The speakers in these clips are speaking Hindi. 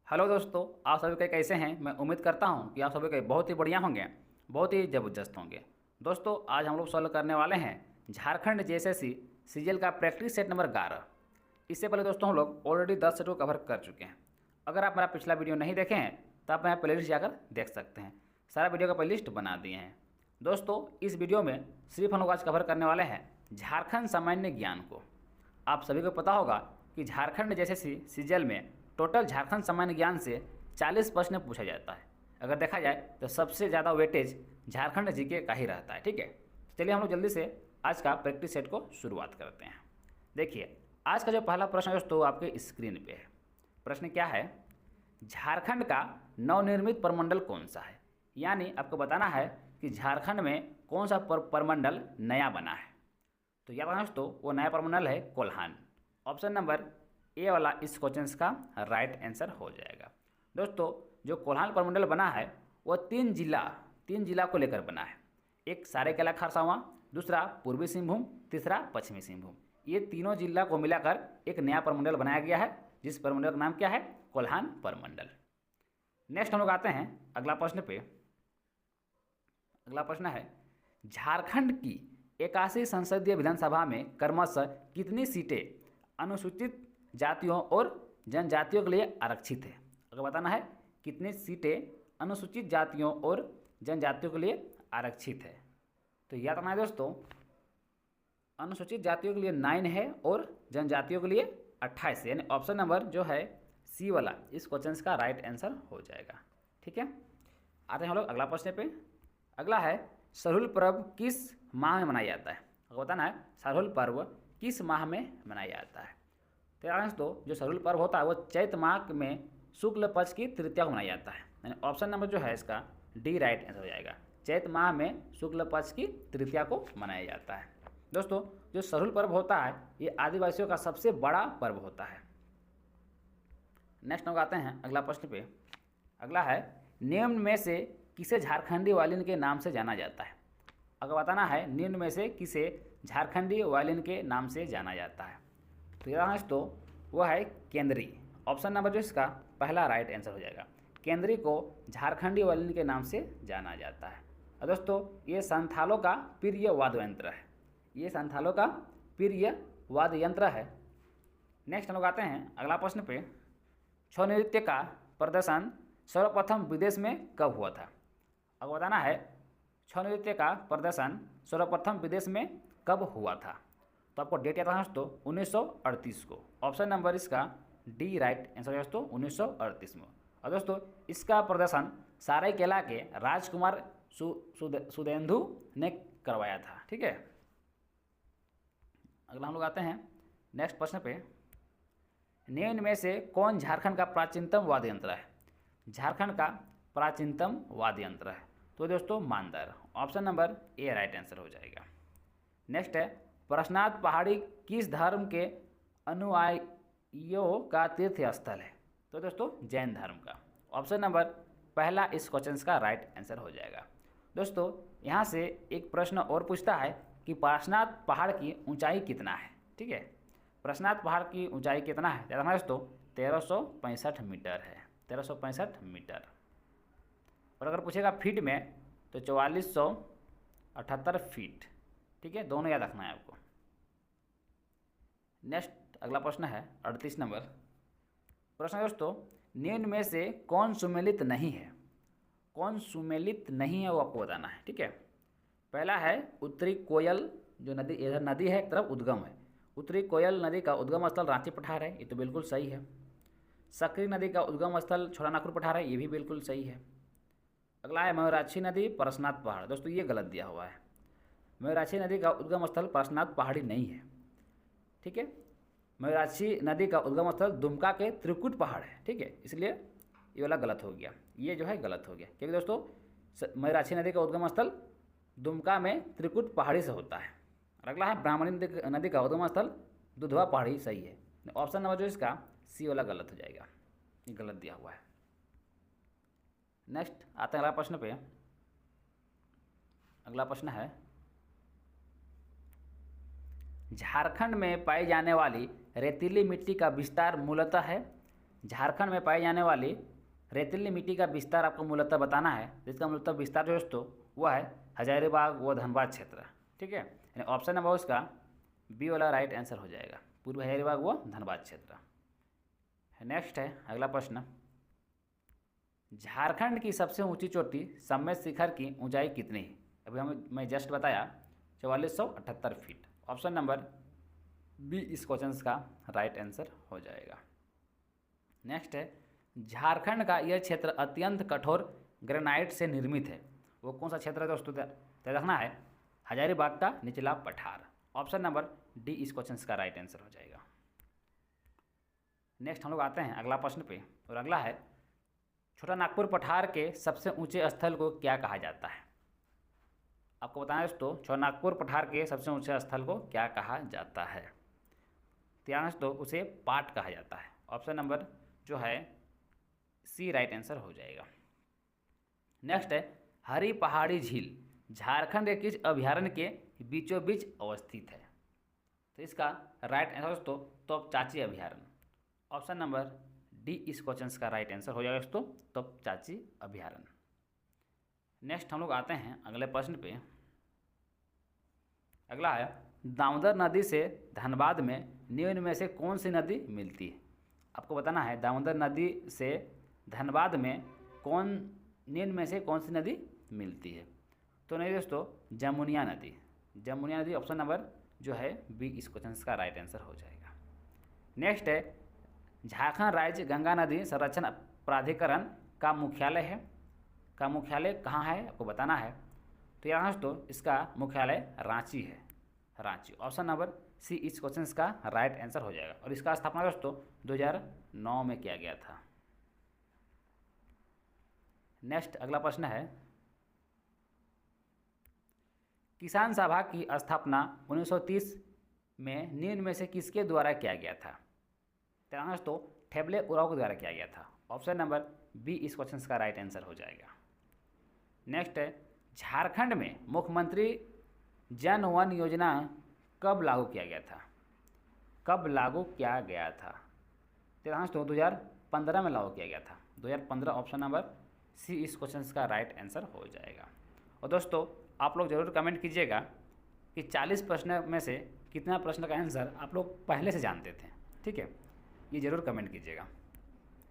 हेलो दोस्तों, आप सभी के कैसे हैं। मैं उम्मीद करता हूं कि आप सभी के बहुत ही बढ़िया होंगे, बहुत ही ज़बरदस्त होंगे। दोस्तों, आज हम लोग सॉल्व करने वाले हैं झारखंड जेएसएससी सीजीएल का प्रैक्टिस सेट नंबर 11। इससे पहले दोस्तों हम लोग ऑलरेडी 10 सेट को कवर कर चुके हैं। अगर आप मेरा पिछला वीडियो नहीं देखे हैं तो आप मेरा प्लेलिस्ट जाकर देख सकते हैं। सारा वीडियो का प्लेलिस्ट बना दिए हैं। दोस्तों, इस वीडियो में सिर्फ हम लोग आज कवर करने वाले हैं झारखंड सामान्य ज्ञान को। आप सभी को पता होगा कि झारखंड जेएसएससी सीजीएल में टोटल झारखंड सामान्य ज्ञान से 40 प्रश्न पूछा जाता है। अगर देखा जाए तो सबसे ज़्यादा वेटेज झारखंड जीके का ही रहता है। ठीक है, तो चलिए हम लोग जल्दी से आज का प्रैक्टिस सेट को शुरुआत करते हैं। देखिए, आज का जो पहला प्रश्न है दोस्तों आपके स्क्रीन पे है। प्रश्न क्या है, झारखंड का नवनिर्मित प्रमंडल कौन सा है। यानी आपको बताना है कि झारखंड में कौन सा प्रमंडल नया बना है। तो याद रखना दोस्तों, वो नया प्रमंडल है कोल्हान। ऑप्शन नंबर ए वाला इस क्वेश्चन का राइट आंसर हो जाएगा। दोस्तों, जो कोल्हान प्रमंडल बना है वो तीन जिला को लेकर बना है। एक सरायकेला खरसावां, दूसरा पूर्वी सिंहभूम, तीसरा पश्चिमी सिंहभूम। ये तीनों जिला को मिलाकर एक नया प्रमंडल बनाया गया है, जिस प्रमंडल का नाम क्या है, कोल्हान प्रमंडल। नेक्स्ट हम लोग आते हैं अगला प्रश्न पे। अगला प्रश्न है, झारखंड की 81 संसदीय विधानसभा में क्रमशः कितनी सीटें अनुसूचित जातियों और जनजातियों के लिए आरक्षित है। अगर बताना है कितनी सीटें अनुसूचित जातियों और जनजातियों के लिए आरक्षित है। तो याद रखना है दोस्तों, अनुसूचित जातियों के लिए 9 है और जनजातियों के लिए 28 है। यानी ऑप्शन नंबर जो है सी वाला इस क्वेश्चन का राइट आंसर हो जाएगा। ठीक है, आते हैं हम लोग अगला प्रश्न पे। अगला है, सरहुल पर्व किस माह में मनाया जाता है। अगर बताना है सरहुल पर्व किस माह में मनाया जाता है। तो जो सरहुल पर्व होता है वो चैत माह में शुक्ल पक्ष की तृतीया को मनाया जाता है। यानी ऑप्शन नंबर जो है इसका डी राइट आंसर हो जाएगा। चैत माह में शुक्ल पक्ष की तृतीया को मनाया जाता है। दोस्तों, जो सरहुल पर्व होता है ये आदिवासियों का सबसे बड़ा पर्व होता है। नेक्स्ट हम आते हैं अगला प्रश्न पे। अगला है, निम्न में से किसे झारखंडी वायलिन के नाम से जाना जाता है। अगर बताना है निम्न में से किसे झारखंडी वायलिन के नाम से जाना जाता है। तो यहाँ तो वह है केंद्री। ऑप्शन नंबर जो इसका पहला राइट आंसर हो जाएगा। केंद्री को झारखंडी वायलिन के नाम से जाना जाता है। और दोस्तों, ये संथालों का प्रिय वाद्य यंत्र है। ये संथालों का प्रिय वाद्य यंत्र है। नेक्स्ट हम लोग आते हैं अगला प्रश्न पे। छौ नृत्य का प्रदर्शन सर्वप्रथम विदेश में कब हुआ था। अब बताना है छौ नृत्य का प्रदर्शन सर्वप्रथम विदेश में कब हुआ था। तो आपको डेट याद रखना दोस्तों 1938 को। ऑप्शन नंबर इसका डी राइट आंसर है दोस्तों 1938 में। और दोस्तों, इसका प्रदर्शन सरायकेला के राजकुमार सुधेंदु ने करवाया था। ठीक है, अगला हम लोग आते हैं नेक्स्ट प्रश्न पे। निम्न में से कौन झारखंड का प्राचीनतम वाद्य यंत्र है। झारखंड का प्राचीनतम वाद्य यंत्र है तो दोस्तों मांदर। Option number A right answer हो जाएगा। नेक्स्ट है, पारसनाथ पहाड़ी किस धर्म के अनुयायियों का तीर्थ स्थल है। तो दोस्तों जैन धर्म का। ऑप्शन नंबर पहला इस क्वेश्चन का राइट आंसर हो जाएगा। दोस्तों, यहाँ से एक प्रश्न और पूछता है कि पारसनाथ पहाड़ की ऊंचाई कितना है। ठीक है, पारसनाथ पहाड़ की ऊंचाई कितना है याद रखना दोस्तों 1365 मीटर है। 1365 मीटर। और अगर पूछेगा फीट में तो 4478 फीट। ठीक है, दोनों याद रखना है आपको। नेक्स्ट अगला प्रश्न है 38 नंबर प्रश्न दोस्तों, निम्न में से कौन सुमेलित नहीं है। कौन सुमेलित नहीं है वो आपको बताना है। ठीक है, पहला है उत्तरी कोयल, जो नदी इधर नदी है एक तरफ उद्गम है। उत्तरी कोयल नदी का उद्गम स्थल रांची पठार है, ये तो बिल्कुल सही है। सकरी नदी का उद्गम स्थल छोटानागपुर पठार है, ये भी बिल्कुल सही है। अगला है मयूराक्षी नदी पारसनाथ पहाड़। दोस्तों ये गलत दिया हुआ है। मयूराक्षी नदी का उद्गम स्थल पारसनाथ पहाड़ी नहीं है। ठीक है, मयूराक्षी नदी का उद्गम स्थल दुमका के त्रिकुट पहाड़ है। ठीक है, इसलिए ये वाला गलत हो गया। ये जो है गलत हो गया क्योंकि दोस्तों मयूराक्षी नदी का उद्गम स्थल दुमका में त्रिकुट पहाड़ी से होता है। और अगला है ब्राह्मणी नदी का उद्गम स्थल दुधवा पहाड़ी सही है। ऑप्शन नंबर जो इसका सी वाला गलत हो जाएगा, ये गलत दिया हुआ है। नेक्स्ट आते हैं अगला प्रश्न पे। अगला प्रश्न है, झारखंड में पाई जाने वाली रेतीली मिट्टी का विस्तार मूलतः है झारखंड में पाई जाने वाली रेतीली मिट्टी का विस्तार आपको मूलतः बताना है, जिसका मूलतः विस्तार जो दोस्तों वह है हजारीबाग व धनबाद क्षेत्र। ठीक है, यानी ऑप्शन नंबर उसका बी वाला राइट आंसर हो जाएगा, पूर्व हजारीबाग व धनबाद क्षेत्र। नेक्स्ट है अगला प्रश्न, झारखंड की सबसे ऊंची चोटी सम्मेत शिखर की ऊंचाई कितनी है? अभी मैं जस्ट बताया 4478 फीट। ऑप्शन नंबर बी इस क्वेश्चन का राइट आंसर हो जाएगा। नेक्स्ट है, झारखंड का यह क्षेत्र अत्यंत कठोर ग्रेनाइट से निर्मित है, वो कौन सा क्षेत्र है दोस्तों? तय रखना है हजारीबाग का निचला पठार। ऑप्शन नंबर डी इस क्वेश्चन का राइट आंसर हो जाएगा। नेक्स्ट हम लोग आते हैं अगला प्रश्न पे, और अगला है, छोटा नागपुर पठार के सबसे ऊंचे स्थल को क्या कहा जाता है? आपको बताना है दोस्तों, छोटा नागपुर पठार के सबसे ऊंचे स्थल को क्या कहा जाता है? ध्यान दोस्तों, उसे पाट कहा जाता है। ऑप्शन नंबर जो है सी राइट आंसर हो जाएगा। नेक्स्ट है, हरी पहाड़ी झील झारखंड के किस अभयारण्य के बीचों बीच अवस्थित है? तो इसका राइट आंसर दोस्तों तोप चाची अभयारण्य। ऑप्शन नंबर डी इस क्वेश्चन का राइट आंसर हो जाएगा दोस्तों, तोप चाची अभयारण्य। नेक्स्ट हम लोग आते हैं अगले प्रश्न पे। अगला है, दामोदर नदी से धनबाद में निम्न में से कौन सी नदी मिलती है? आपको बताना है दामोदर नदी से धनबाद में निम्न में से कौन सी नदी मिलती है? तो नहीं दोस्तों, जमुनिया नदी। जमुनिया नदी ऑप्शन नंबर जो है बी इस क्वेश्चन का राइट आंसर हो जाएगा। नेक्स्ट है, झारखंड राज्य गंगा नदी संरक्षण प्राधिकरण का मुख्यालय है, का मुख्यालय कहाँ है आपको बताना है। तो यहाँ दोस्तों इसका मुख्यालय रांची है, रांची। ऑप्शन नंबर सी इस क्वेश्चन का राइट आंसर हो जाएगा, और इसका स्थापना दोस्तों 2009 में किया गया था। नेक्स्ट अगला प्रश्न है, किसान सभा की स्थापना 1930 में निम्न में से किसके द्वारा किया गया था? दोस्तों ठेबले उराव के द्वारा किया गया था। ऑप्शन नंबर बी इस क्वेश्चन का राइट आंसर हो जाएगा। नेक्स्ट है, झारखंड में मुख्यमंत्री जन वन योजना कब लागू किया गया था? कब लागू किया गया था? दोस्तों 2015 में लागू किया गया था, 2015। ऑप्शन नंबर सी इस क्वेश्चन का राइट आंसर हो जाएगा। और दोस्तों आप लोग ज़रूर कमेंट कीजिएगा कि 40 प्रश्न में से कितना प्रश्न का आंसर आप लोग पहले से जानते थे। ठीक है, ये ज़रूर कमेंट कीजिएगा।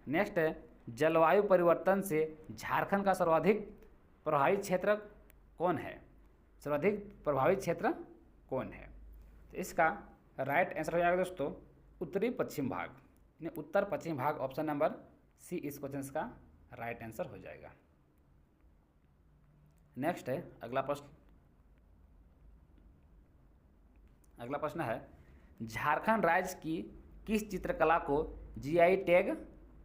नेक्स्ट है, जलवायु परिवर्तन से झारखंड का सर्वाधिक प्रभावित क्षेत्र कौन है? सर्वाधिक प्रभावित क्षेत्र कौन है? तो इसका राइट आंसर हो जाएगा दोस्तों उत्तरी पश्चिम भाग, यानी उत्तर पश्चिम भाग। ऑप्शन नंबर सी इस क्वेश्चन का राइट आंसर हो जाएगा। नेक्स्ट है अगला प्रश्न। अगला प्रश्न है, झारखंड राज्य की किस चित्रकला को जीआई टैग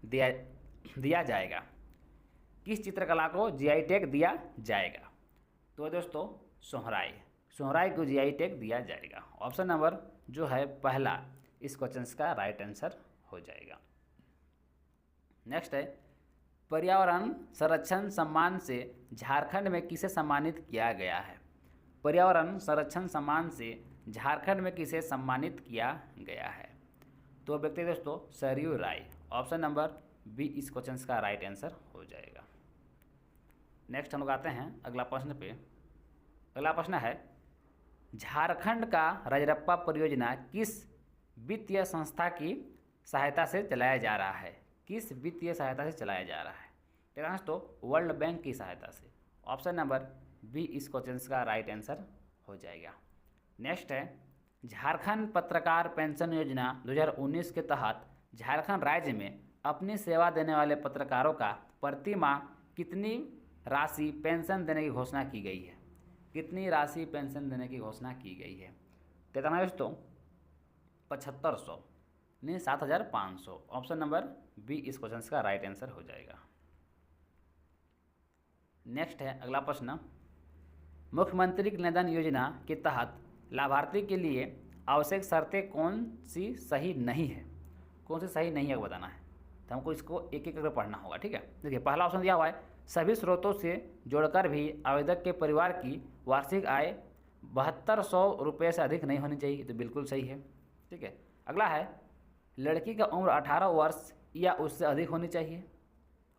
दिया जाएगा? किस चित्रकला को जीआई टैग दिया जाएगा? तो दोस्तों सोहराई, सोहराई को जीआई टैग दिया जाएगा। ऑप्शन नंबर जो है पहला इस क्वेश्चन का राइट आंसर हो जाएगा। नेक्स्ट है, पर्यावरण संरक्षण सम्मान से झारखंड में किसे सम्मानित किया गया है? पर्यावरण संरक्षण सम्मान से झारखंड में किसे सम्मानित किया गया है? तो व्यक्ति दोस्तों सरयू राय। ऑप्शन नंबर बी इस क्वेश्चन का राइट आंसर हो जाएगा। नेक्स्ट हम लोग आते हैं अगला प्रश्न पे। अगला प्रश्न है, झारखंड का रजरप्पा परियोजना किस वित्तीय संस्था की सहायता से चलाया जा रहा है? किस वित्तीय सहायता से चलाया जा रहा है? दोस्तों वर्ल्ड बैंक की सहायता से। ऑप्शन नंबर बी इस क्वेश्चन का राइट आंसर हो जाएगा। नेक्स्ट है, झारखंड पत्रकार पेंशन योजना 2019 के तहत झारखंड राज्य में अपनी सेवा देने वाले पत्रकारों का प्रति माह कितनी राशि पेंशन देने की घोषणा की गई है? कितनी राशि पेंशन देने की घोषणा की गई है? कितना दोस्तों 7500 नहीं 7500। ऑप्शन नंबर बी इस क्वेश्चन का राइट आंसर हो जाएगा। नेक्स्ट है अगला प्रश्न, मुख्यमंत्री निधन योजना के तहत लाभार्थी के लिए आवश्यक शर्तें कौन सी सही नहीं है? कौन सी सही नहीं है बताना है, तो हमको इसको एक एक करके पढ़ना होगा। ठीक है, देखिए पहला ऑप्शन दिया हुआ है, सभी स्रोतों से जोड़कर भी आवेदक के परिवार की वार्षिक आय 7200 रुपये से अधिक नहीं होनी चाहिए, तो बिल्कुल सही है। ठीक है, अगला है, लड़की का उम्र 18 वर्ष या उससे अधिक होनी चाहिए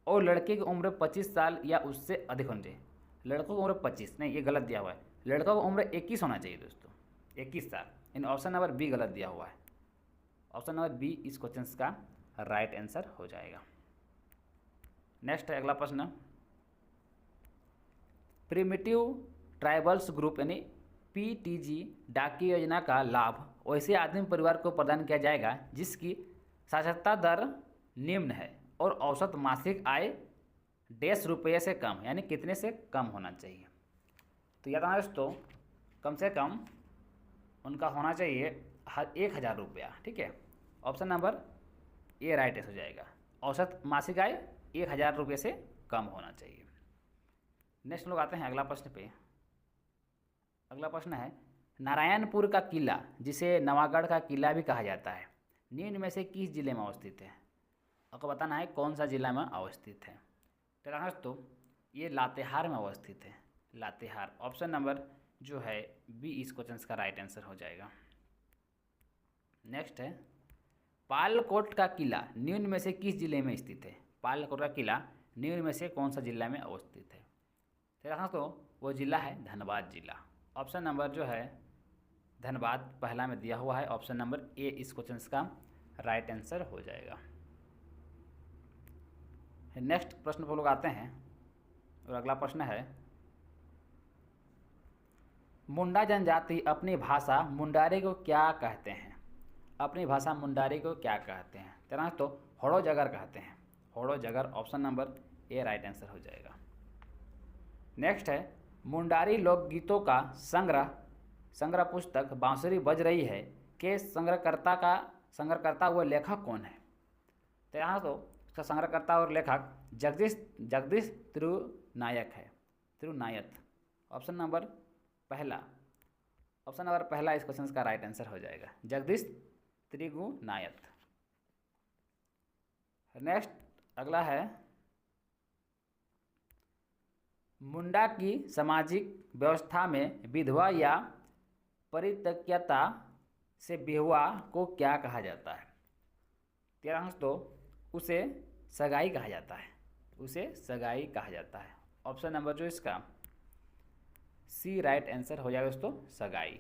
और लड़के की उम्र 25 साल या उससे अधिक होनी चाहिए। लड़कों की उम्र 25 नहीं, ये गलत दिया हुआ है। लड़कों की उम्र 21 होना चाहिए दोस्तों, 21 साल। इन ऑप्शन नंबर बी गलत दिया हुआ है। ऑप्शन नंबर बी इस क्वेश्चन का राइट आंसर हो जाएगा। नेक्स्ट है अगला प्रश्न, प्रिमिटिव ट्राइबल्स ग्रुप यानी पीटीजी डाकी योजना का लाभ वैसे आदिम परिवार को प्रदान किया जाएगा जिसकी साक्षरता दर निम्न है और औसत मासिक आय 150 रुपये से कम, यानी कितने से कम होना चाहिए। तो याद रखना दोस्तों, कम से कम उनका होना चाहिए 1000 रुपया, ठीक है। ऑप्शन नंबर ए राइट हो जाएगा। औसत मासिक आय 1000 रुपये से कम होना चाहिए। नेक्स्ट लोग आते हैं अगला प्रश्न पे। अगला प्रश्न है, नारायणपुर का किला जिसे नवागढ़ का किला भी कहा जाता है निम्न में से किस जिले में अवस्थित है। आपको बताना है कौन सा जिला में अवस्थित है। तो दोस्तों ये लातेहार में अवस्थित है, लातेहार। ऑप्शन नंबर जो है बी इस क्वेश्चन का राइट आंसर हो जाएगा। नेक्स्ट है, पालकोट का किला निम्न में से किस जिले में स्थित है। पालकोट का किला निम्न में से कौन सा जिला में अवस्थित है। तो वो जिला है धनबाद जिला। ऑप्शन नंबर जो है धनबाद पहला में दिया हुआ है। ऑप्शन नंबर ए इस क्वेश्चन का राइट आंसर हो जाएगा। नेक्स्ट प्रश्न पर लोग आते हैं और अगला प्रश्न है, मुंडा जनजाति अपनी भाषा मुंडारी को क्या कहते हैं। अपनी भाषा मुंडारी को क्या कहते हैं। तरह तो होड़ो जगर कहते हैं, होड़ो जगर। Option number A right answer हो जाएगा। नेक्स्ट है, मुंडारी लोकगीतों का संग्रह पुस्तक बांसुरी बज रही है के संग्रहकर्ता व लेखक कौन है। तो यहाँ तो इसका संग्रहकर्ता और लेखक जगदीश त्रिनायक है, त्रिनायत। ऑप्शन नंबर पहला इस क्वेश्चन का राइट आंसर हो जाएगा, जगदीश त्रिगुनायत। नेक्स्ट अगला है, मुंडा की सामाजिक व्यवस्था में विधवा या परित्यक्ता से बेहुआ को क्या कहा जाता है। तेरह तो उसे सगाई कहा जाता है, उसे सगाई कहा जाता है। ऑप्शन नंबर जो इसका सी राइट आंसर हो जाएगा दोस्तों, सगाई।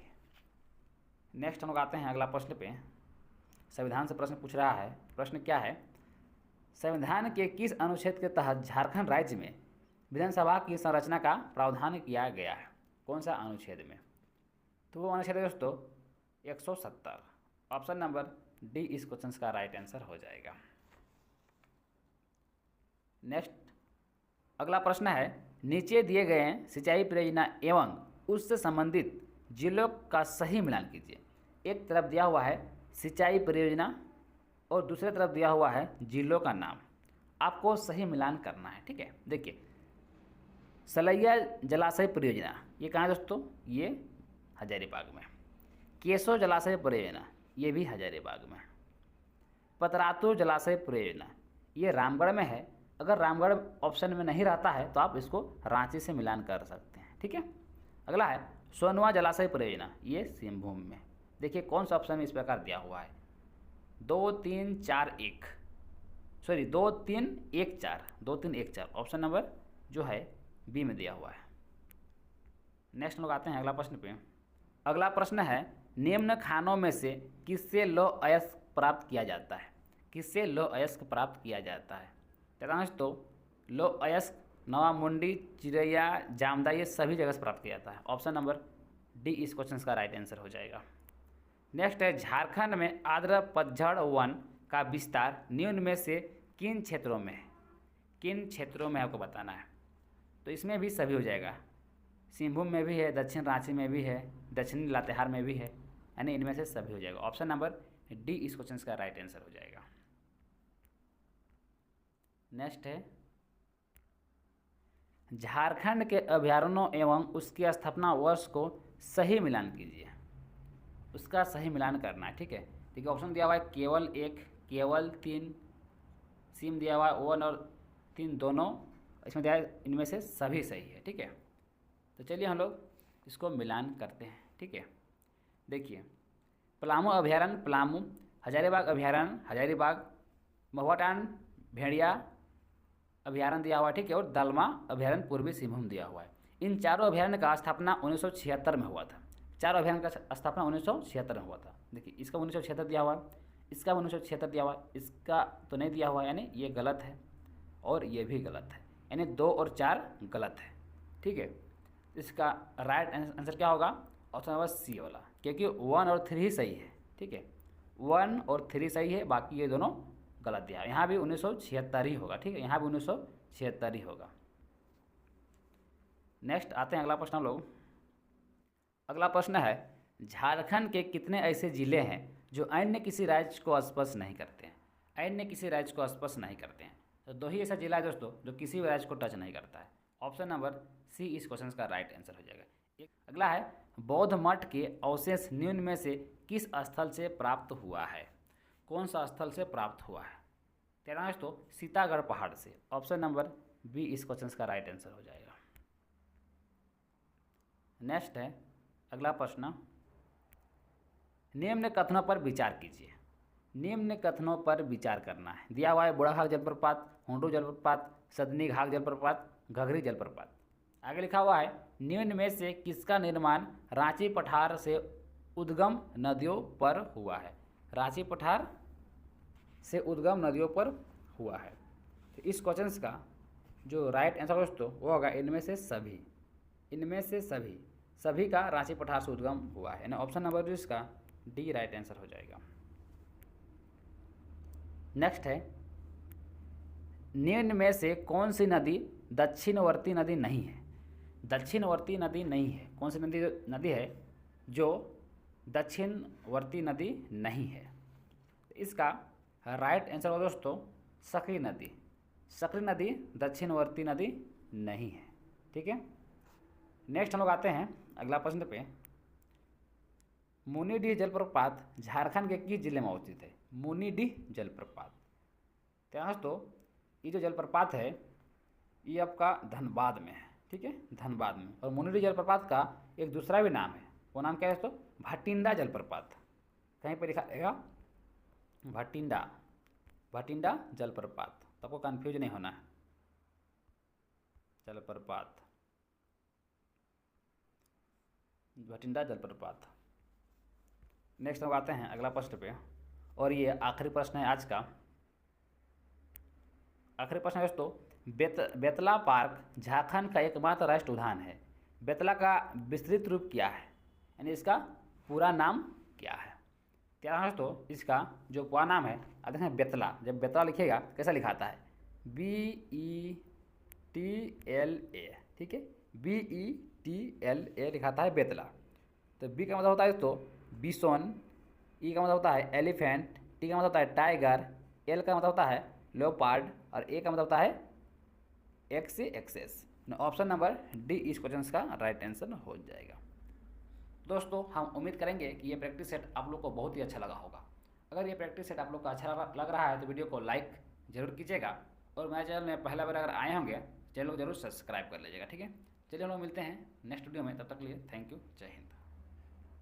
नेक्स्ट हम लोग आते हैं अगला प्रश्न पे। संविधान से प्रश्न पूछ रहा है। प्रश्न क्या है, संविधान के किस अनुच्छेद के तहत झारखंड राज्य में विधानसभा की संरचना का प्रावधान किया गया है। कौन सा अनुच्छेद में। तो वो अनुच्छेद है दोस्तों 170। ऑप्शन नंबर डी इस क्वेश्चन का राइट आंसर हो जाएगा। नेक्स्ट अगला प्रश्न है, नीचे दिए गए सिंचाई परियोजना एवं उससे संबंधित जिलों का सही मिलान कीजिए। एक तरफ दिया हुआ है सिंचाई परियोजना और दूसरी तरफ दिया हुआ है जिलों का नाम। आपको सही मिलान करना है, ठीक है। देखिए, सलैया जलाशय परियोजना ये कहाँ है दोस्तों, ये हजारीबाग में। केशव जलाशय परियोजना ये भी हजारीबाग में। पतरातू जलाशय परियोजना ये रामगढ़ में है। अगर रामगढ़ ऑप्शन में नहीं रहता है तो आप इसको रांची से मिलान कर सकते हैं, ठीक है। अगला है सोनवा जलाशय परियोजना, ये सिंहभूम में। देखिए कौन सा ऑप्शन में इस प्रकार दिया हुआ है, 2 3 4 1 सॉरी 2 3 1 4 2 3 1 4। ऑप्शन नंबर जो है बी में दिया हुआ है। नेक्स्ट लोग आते हैं अगला प्रश्न पे। अगला प्रश्न है, निम्न खानों में से किससे लौह अयस्क प्राप्त किया जाता है। किससे लौह अयस्क प्राप्त किया जाता है। तो लौह अयस्क नवामुंडी, चिरैया, जामदा ये सभी जगह से प्राप्त किया जाता है। ऑप्शन नंबर डी इस क्वेश्चन का राइट आंसर हो जाएगा। नेक्स्ट है, झारखंड में आर्द्र पतझड़ वन का विस्तार निम्न में से किन क्षेत्रों में है। किन क्षेत्रों में आपको बताना है। तो इसमें भी सभी हो जाएगा, सिंहभूम में भी है, दक्षिण रांची में भी है, दक्षिणी लातेहार में भी है, यानी इनमें से सभी हो जाएगा। ऑप्शन नंबर डी इस क्वेश्चन का राइट आंसर हो जाएगा। नेक्स्ट है, झारखंड के अभयारण्यों एवं उसके स्थापना वर्ष को सही मिलान कीजिए। उसका सही मिलान करना है, ठीक है। देखिए ऑप्शन दिया हुआ है केवल 1, केवल 3, सीम दिया हुआ है 1 और 3 दोनों, इसमें दिया है इनमें से सभी सही है, ठीक है। तो चलिए हम लोग इसको मिलान करते हैं, ठीक है। देखिए, पलामू अभयारण्य पलामू, हजारीबाग अभयारण्य हजारीबाग, महुआटांड भेड़िया अभयारण्य दिया हुआ है, ठीक है, और दलमा अभयारण्य पूर्वी सिंहभूम दिया हुआ है। इन चारों अभयारण्य का स्थापना 1976 में हुआ था। चारों अभयारण्य का स्थापना 1976 में हुआ था। देखिए इसका 1976 दिया हुआ है, इसका 1976 दिया हुआ है, इसका तो नहीं दिया हुआ, यानी ये गलत है और ये भी गलत है, यानी 2 और 4 गलत है, ठीक है। इसका राइट आंसर क्या होगा? ऑप्शन नंबर सी वाला, क्योंकि 1 और 3 ही सही है, ठीक है, 1 और 3 सही है, बाकी ये दोनों गलत दिया है। यहाँ भी 1976 ही होगा, ठीक है, यहाँ भी 1976 ही होगा। नेक्स्ट आते हैं अगला प्रश्न हम लोग। अगला प्रश्न है, झारखंड के कितने ऐसे ज़िले हैं जो अन्य किसी राज्य को स्पर्श नहीं करते हैं? अन्य किसी राज्य को स्पर्श नहीं करते हैं, तो 2 ही ऐसा जिला है दोस्तों जो किसी भी राज्य को टच नहीं करता है। ऑप्शन नंबर सी इस क्वेश्चन का राइट आंसर हो जाएगा। अगला है, बौद्ध मठ के अवशेष निम्न में से किस स्थल से प्राप्त हुआ है? कौन सा स्थल से प्राप्त हुआ है? तेरा दोस्तों सीतागढ़ पहाड़ से। ऑप्शन नंबर बी इस क्वेश्चन का राइट आंसर हो जाएगा। नेक्स्ट है अगला प्रश्न, निम्न कथनों पर विचार कीजिए। निम्न कथनों पर विचार करना है। दिया हुआ है बुढ़ाघाघ जलप्रपात, हुंडू जलप्रपात, सदनी घाघ जलप्रपात, घघरी जलप्रपात। आगे लिखा हुआ है, निम्न में से किसका निर्माण रांची पठार से उद्गम नदियों पर हुआ है? रांची पठार से उद्गम नदियों पर हुआ है। तो इस क्वेश्चन का जो राइट आंसर दोस्तों वो होगा इनमें से सभी। इनमें से सभी का रांची पठार से उद्गम हुआ है, यानी ऑप्शन नंबर जो इसका डी राइट आंसर हो जाएगा। नेक्स्ट है, निम्न में से कौन सी नदी दक्षिणवर्ती नदी नहीं है? दक्षिणवर्ती नदी नहीं है, कौन सी नदी है जो दक्षिणवर्ती नदी नहीं है? इसका राइट आंसर हो दोस्तों सकरी नदी। सकरी नदी दक्षिणवर्ती नदी नहीं है, ठीक है। नेक्स्ट हम लोग आते हैं अगला प्रश्न पे। मुनिडीह जलप्रपात झारखंड के किस जिले में अवस्थित है? मुनिडीह जलप्रपात। तो दोस्तों ये जो जलप्रपात है ये आपका धनबाद में है, ठीक है, धनबाद में। और मुनिडीह जलप्रपात का एक दूसरा भी नाम है, वो नाम क्या है दोस्तों? भटिंडा जलप्रपात। कहीं पर लिखा रहेगा भटिंडा जलप्रपात, तो आपको कन्फ्यूज नहीं होना है। जलप्रपात, भटिंडा जलप्रपात। नेक्स्ट हम आते हैं अगला प्रश्न पे, और ये आखिरी प्रश्न है आज का। आखिरी प्रश्न है दोस्तों, बेतला पार्क झारखंड का एकमात्र राष्ट्रीय उद्यान है। बेतला का विस्तृत रूप क्या है, यानी इसका पूरा नाम क्या है? क्या दोस्तों इसका जो पूरा नाम है, अब देखें बेतला, जब बेतला लिखिएगा कैसा लिखाता है? BETLA, ठीक है, BETLA लिखाता है बेतला। तो बी का मतलब होता है दोस्तों बिसोन, ई का मतलब होता है एलिफेंट, टी का मतलब होता है टाइगर, एल का मतलब होता है लेओपार्ड, और ए का मतलब होता है एक्सेस। ऑप्शन नंबर डी इस क्वेश्चन का राइट आंसर हो जाएगा। दोस्तों हम उम्मीद करेंगे कि ये प्रैक्टिस सेट आप लोग को बहुत ही अच्छा लगा होगा। अगर ये प्रैक्टिस सेट आप लोग को अच्छा लग रहा है तो वीडियो को लाइक जरूर कीजिएगा, और मेरे चैनल में पहला बार अगर आए होंगे चैनल को जरूर सब्सक्राइब कर लीजिएगा, ठीक है। चलिए हम लोग मिलते हैं नेक्स्ट वीडियो में, तब तक के लिए थैंक यू, जय हिंद।